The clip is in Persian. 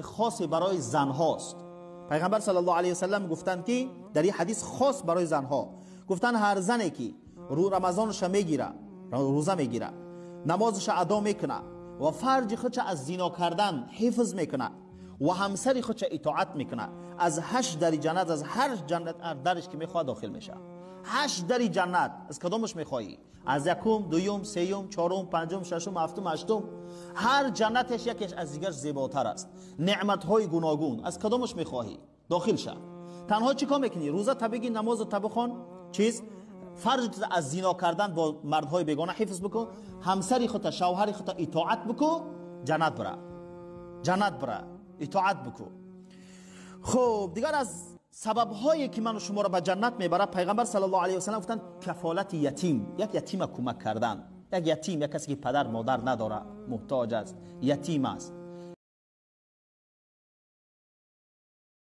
خاصی برای زن هاست. پیغمبر صلی الله علیه و سلم گفتند که در این حدیث خاص برای زن ها گفتن هر زنی که رمضانش میگیره، روزه میگیره، نمازش ادا میکنه و فرج خودش از زنا کردن حفظ میکنه و همسر خودش اطاعت میکنه، از 8 در جنت، از هر جنت درش که میخواد داخل میشه. 8 در جنت از کدامش میخوایی؟ از یکم، دوم، سوم، چهارم، پنجم، ششم، هفتم، هشتم. هر جنتش یکیش از دیگر زیباتر است. نعمت‌های گوناگون از کدامش میخواهی داخل شه. تنها چیکار میکنی؟ روزه تبگی، نماز تبخون، چیز فرج از زنا کردن با مردهای بیگانه حفظ بکن، همسری خودت، شوهری خودت اطاعت بکن، جنت بره، جنت بره، اطاعت بکن. خب دیگر از سبب هایی که من و شما را به جنت میبره پیغمبر صلی الله علیه و سلم گفتن کفالت یتیم، یک یتیم کمک کردن. یک یتیم، یک کسی که پدر مادر نداره، محتاج است، یتیم است،